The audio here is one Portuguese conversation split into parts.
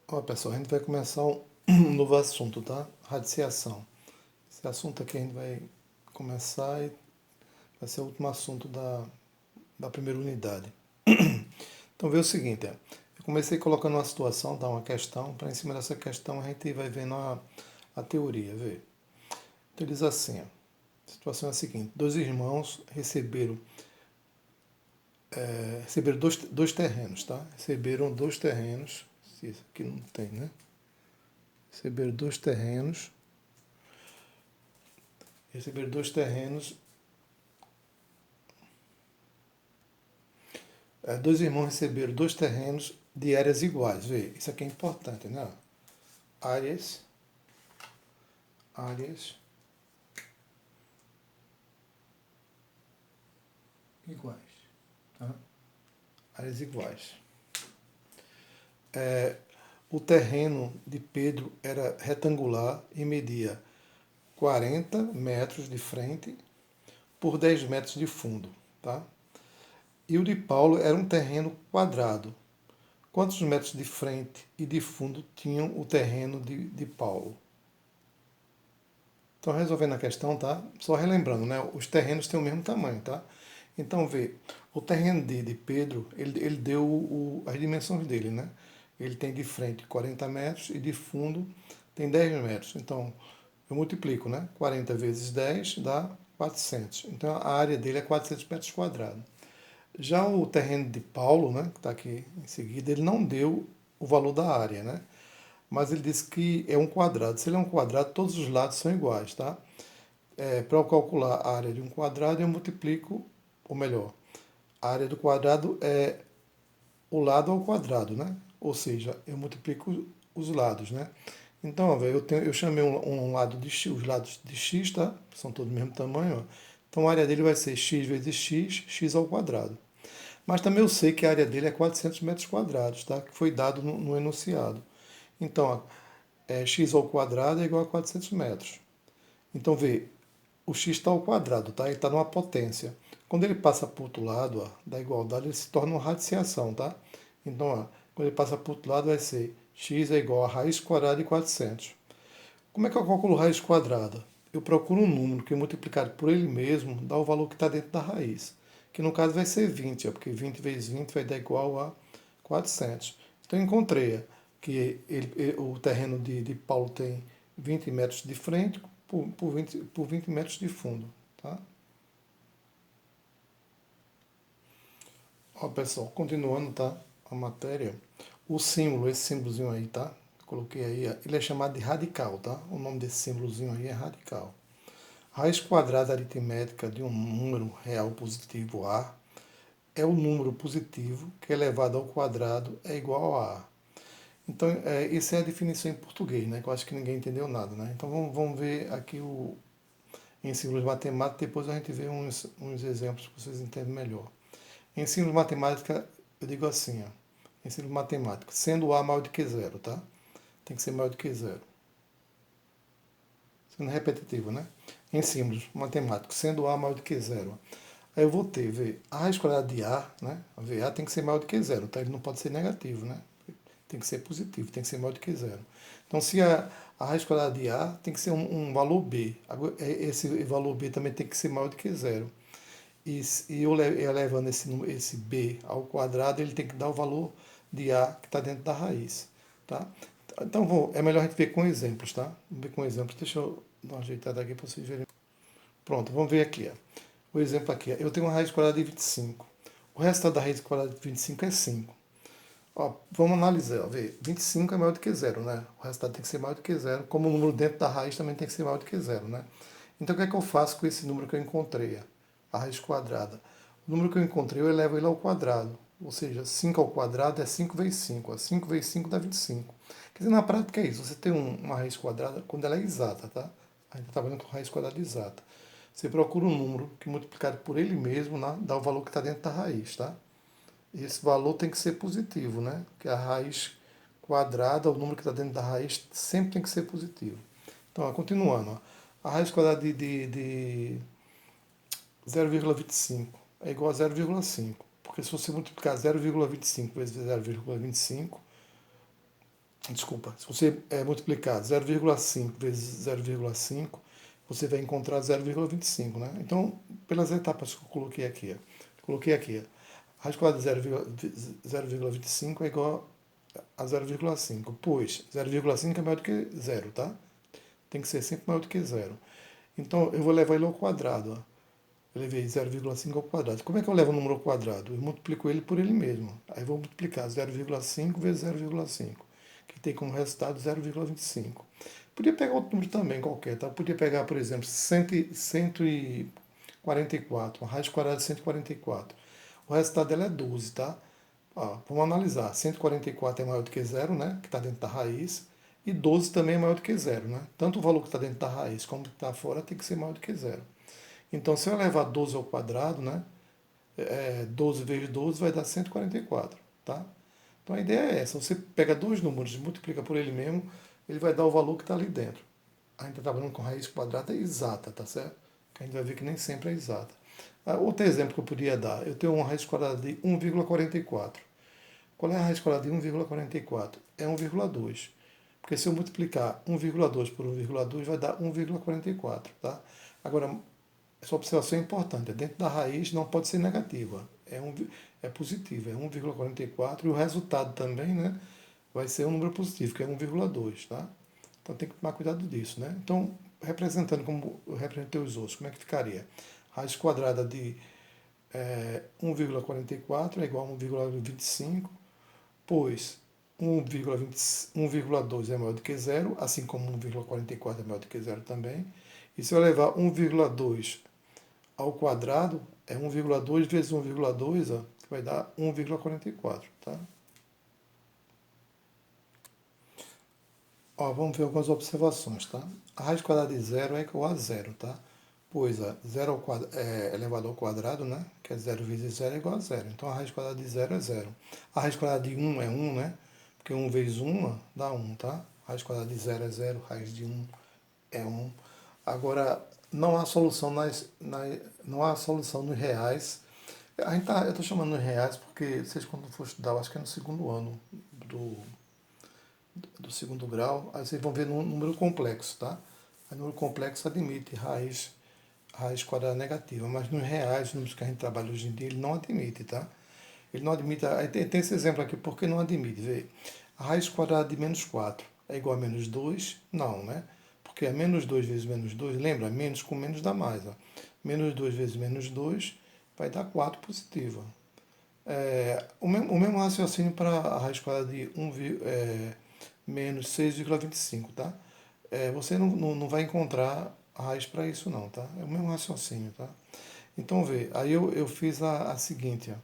Ó, pessoal, a gente vai começar um novo assunto, tá? Radiciação. Esse assunto aqui a gente vai começar e vai ser o último assunto da primeira unidade. Então, vê o seguinte, eu comecei colocando uma situação, tá? Uma questão, para em cima dessa questão a gente vai vendo a teoria, vê. Então, diz assim, ó, a situação é a seguinte, dois irmãos receberam dois terrenos, tá? Receberam dois terrenos, se isso aqui não tem, né? Receberam dois terrenos, receberam dois terrenos. Dois irmãos receberam dois terrenos de áreas iguais. Vê, isso aqui é importante, né? Áreas iguais. Tá? Áreas iguais. O terreno de Pedro era retangular e media 40 metros de frente por 10 metros de fundo. Tá? E o de Paulo era um terreno quadrado. Quantos metros de frente e de fundo tinham o terreno de Paulo? Então, resolvendo a questão, tá? Só relembrando, né? Os terrenos têm o mesmo tamanho, tá? Então, vê, o terreno de Pedro, ele deu as dimensões dele, né? Ele tem de frente 40 metros e de fundo tem 10 metros. Então, eu multiplico, né? 40 vezes 10 dá 400. Então, a área dele é 400 metros quadrados. Já o terreno de Paulo, né, que está aqui em seguida, ele não deu o valor da área, né? Mas ele disse que é um quadrado. Se ele é um quadrado, todos os lados são iguais, tá? Para eu calcular a área de um quadrado, eu multiplico, ou melhor, a área do quadrado é o lado ao quadrado, né? Ou seja, eu multiplico os lados, né? Então, ó, eu chamei um lado de x, os lados de x, tá? São todos do mesmo tamanho, ó. Então a área dele vai ser x vezes x, x ao quadrado. Mas também eu sei que a área dele é 400 metros quadrados, tá? Que foi dado no enunciado. Então, ó, x ao quadrado é igual a 400 metros. Então, vê, o x está ao quadrado, tá? Ele está numa potência. Quando ele passa para o outro lado, ó, da igualdade, ele se torna uma radiciação, tá? Então, ó, quando ele passa para o outro lado, vai ser x é igual a raiz quadrada de 400. Como é que eu calculo raiz quadrada? Eu procuro um número que multiplicado por ele mesmo dá o valor que está dentro da raiz, que no caso vai ser 20, ó, porque 20 vezes 20 vai dar igual a 400. Então, eu encontrei que o terreno de Paulo tem 20 metros de frente por 20 metros de fundo. Tá? Ó, pessoal, continuando, tá? A matéria. O símbolo, esse símbolozinho aí, tá? Coloquei aí, ó, ele é chamado de radical, tá? O nome desse símbolozinho aí é radical. Raiz quadrada aritmética de um número real positivo A é o número positivo que elevado ao quadrado é igual a A. Então, essa é a definição em português, né? Que eu acho que ninguém entendeu nada, né? Então, vamos ver aqui em símbolos matemáticos, depois a gente vê uns exemplos que vocês entendem melhor. Em símbolos matemática, eu digo assim, ó. Em símbolos matemáticos, sendo A maior do que zero, tá? Tem que ser maior do que zero. Sendo repetitivo, né? Em símbolos matemáticos, sendo A maior do que zero. Aí eu vou ter, ver, a raiz quadrada de A, né? A VA tem que ser maior do que zero, tá? Ele não pode ser negativo, né? Tem que ser positivo, tem que ser maior do que zero. Então, se a raiz quadrada de A tem que ser um valor B, esse valor B também tem que ser maior do que zero. E eu elevando esse B ao quadrado, ele tem que dar o valor de A que está dentro da raiz. Tá? Então, é melhor a gente ver com exemplos, tá? Vamos ver com exemplos. Deixa eu dar uma ajeitada aqui para vocês verem. Pronto, vamos ver aqui. Ó. O exemplo aqui. Ó. Eu tenho uma raiz quadrada de 25. O resultado da raiz quadrada de 25 é 5. Ó, vamos analisar, ó, ver. 25 é maior do que zero, né? O resultado tem que ser maior do que zero. Como o número dentro da raiz também tem que ser maior do que zero, né? Então o que é que eu faço com esse número que eu encontrei? A raiz quadrada. O número que eu encontrei, eu elevo ele ao quadrado. Ou seja, 5 ao quadrado é 5 vezes 5. Ó. 5 vezes 5 dá 25. Quer dizer, na prática é isso. Você tem uma raiz quadrada quando ela é exata, tá? A gente está trabalhando com raiz quadrada exata. Você procura um número que multiplicado por ele mesmo, né, dá o valor que está dentro da raiz, tá? E esse valor tem que ser positivo, né? Porque a raiz quadrada, o número que está dentro da raiz, sempre tem que ser positivo. Então, ó, continuando, ó, a raiz quadrada de 0,25 é igual a 0,5. Porque se você multiplicar 0,25 vezes 0,25, Desculpa, se você multiplicar 0,5 vezes 0,5, você vai encontrar 0,25, né? Então, pelas etapas que eu coloquei aqui, a raiz quadrada de 0,25 é igual a 0,5, pois 0,5 é maior do que zero, tá? Tem que ser sempre maior do que zero. Então, eu vou levar ele ao quadrado, ó. Eu levei 0,5 ao quadrado. Como é que eu levo o número ao quadrado? Eu multiplico ele por ele mesmo. Aí eu vou multiplicar 0,5 vezes 0,5, que tem como resultado 0,25. Podia pegar outro número também, qualquer, tá? Podia pegar, por exemplo, 144, uma raiz quadrada de 144. O resultado dela é 12, tá? Ó, vamos analisar. 144 é maior do que zero, né? Que está dentro da raiz. E 12 também é maior do que zero, né? Tanto o valor que está dentro da raiz como o que está fora tem que ser maior do que zero. Então, se eu levar 12 ao quadrado, né? 12 vezes 12 vai dar 144, tá? Então a ideia é essa. Você pega dois números e multiplica por ele mesmo, ele vai dar o valor que está ali dentro. A gente está trabalhando com raiz quadrada exata, tá certo? Que a gente vai ver que nem sempre é exata. Outro exemplo que eu podia dar, eu tenho uma raiz quadrada de 1,44. Qual é a raiz quadrada de 1,44? É 1,2. Porque se eu multiplicar 1,2 por 1,2 vai dar 1,44, tá? Agora, essa observação é importante. Dentro da raiz não pode ser negativa. É positivo, é 1,44 e quatro, e o resultado também, né, vai ser um número positivo, que é 1,2, tá? Então tem que tomar cuidado disso, né? Então, representando como eu representei os outros, como é que ficaria? Raiz quadrada de 1,44 é igual a 1,25, pois 1,2 é maior do que zero, assim como 1,44 é maior do que zero também. E se eu levar 1,2 ao quadrado, é 1,2 vezes 1,2, ó, que vai dar 1,44, tá? Ó, vamos ver algumas observações, tá? A raiz quadrada de zero é igual a zero, tá? Pois é, zero ao elevado ao quadrado, né? Que é 0 vezes zero é igual a zero. Então a raiz quadrada de zero é zero. A raiz quadrada de um é um, né? Porque um vezes 1 dá um, tá? A raiz quadrada de zero é zero, a raiz de um é um. Agora, não há solução não há solução nos reais. Eu estou chamando nos reais porque vocês quando for estudar, eu acho que é no segundo ano do, do segundo grau, aí vocês vão ver um número complexo, tá? O número complexo admite raiz quadrada negativa, mas nos reais, os números que a gente trabalha hoje em dia, ele não admite, tá? Ele não admite, aí tem esse exemplo aqui, porque não admite, vê? A raiz quadrada de menos 4 é igual a menos 2? Não, né? Porque é menos 2 vezes menos 2, lembra? Menos com menos dá mais, ó. Menos 2 vezes menos 2 vai dar 4 positiva. O mesmo raciocínio para a raiz quadrada de menos 6,25, tá? Você não vai encontrar a raiz para isso não, tá? É o mesmo raciocínio, tá? Então, vê, aí eu fiz a seguinte, ó.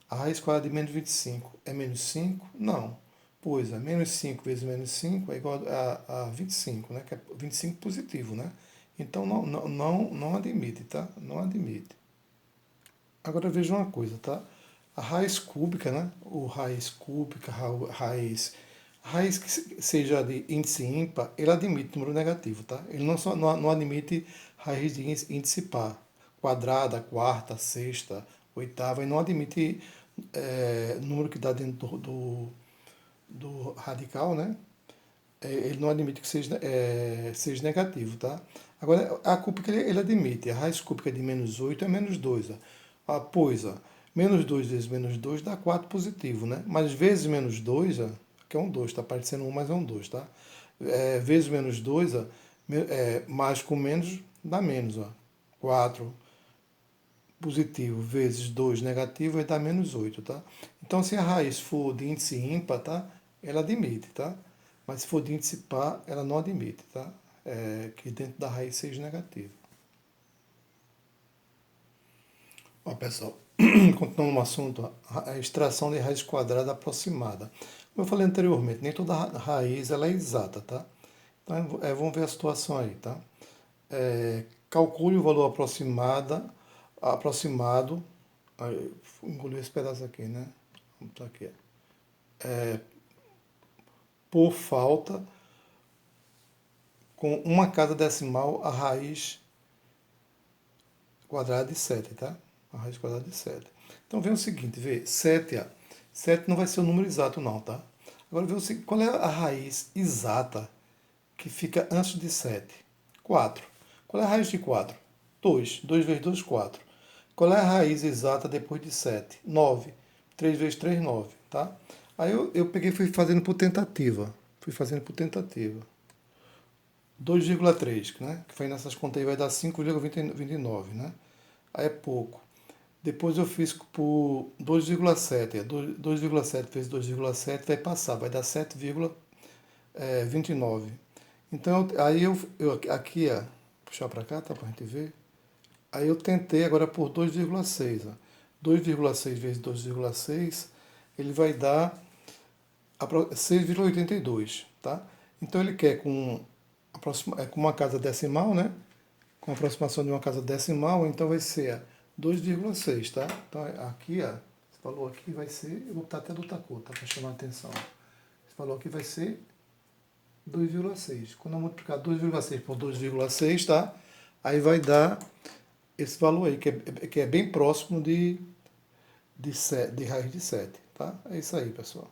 A raiz quadrada de menos 25 é menos 5? Não. Pois é, menos 5 vezes menos 5 é igual a 25, né? Que é 25 positivo, né? Então não admite, tá? Não admite. Agora veja uma coisa, tá? A raiz cúbica, né? O raiz cúbica, raiz que seja de índice ímpar, ele admite número negativo, tá? Ele não admite raiz de índice par, quadrada, quarta, sexta, oitava, e não admite número que dá dentro do radical, né? Ele não admite que seja negativo, tá? Agora, a cúbica ele admite. A raiz cúbica de menos 8 é menos 2. Ó. Pois, ó, menos 2 vezes menos 2 dá 4 positivo, né? Mas vezes menos 2, ó, que é um 2, tá parecendo um, mas é um 2, tá? Vezes menos 2, ó, mais com menos dá menos, ó. 4 positivo vezes 2 negativo vai dar menos 8, tá? Então, se a raiz for de índice ímpar, tá? Ela admite, tá? Mas se for de índice par, ela não admite, tá? Que dentro da raiz seja negativo. Ó, pessoal, continuando no assunto, a extração de raiz quadrada aproximada. Como eu falei anteriormente, nem toda raiz ela é exata, tá? Então, vamos ver a situação aí, tá? Calcule o valor aproximado. Aí, engoli esse pedaço aqui, né? Vamos tá aqui. Por falta, com uma casa decimal, a raiz quadrada de 7, tá? A raiz quadrada de 7. Então vem o seguinte, vê, 7 não vai ser o número exato não, tá? Agora vê o seguinte, qual é a raiz exata que fica antes de 7? 4. Qual é a raiz de 4? 2. 2 vezes 2, 4. Qual é a raiz exata depois de 7? 9. 3 vezes 3, 9. Tá? Aí eu peguei e fui fazendo por tentativa. Fui fazendo por tentativa. 2,3, né? Que foi nessas contas aí vai dar 5,29, né? Aí é pouco. Depois eu fiz por 2,7. 2,7 vezes 2,7 vai passar, vai dar 7,29. Então aí eu aqui, ó, puxar para cá, tá para a gente ver. Aí eu tentei agora por 2,6. 2,6 vezes 2,6, ele vai dar 6,82, tá? Então ele quer com uma casa decimal, né? Com a aproximação de uma casa decimal, então vai ser 2,6, tá? Então aqui, ó, esse valor aqui vai ser, eu vou botar até de outra cor, tá? Para chamar a atenção. Esse valor aqui vai ser 2,6. Quando eu multiplicar 2,6 por 2,6, tá? Aí vai dar esse valor aí, que é bem próximo de raiz de 7, tá? É isso aí, pessoal.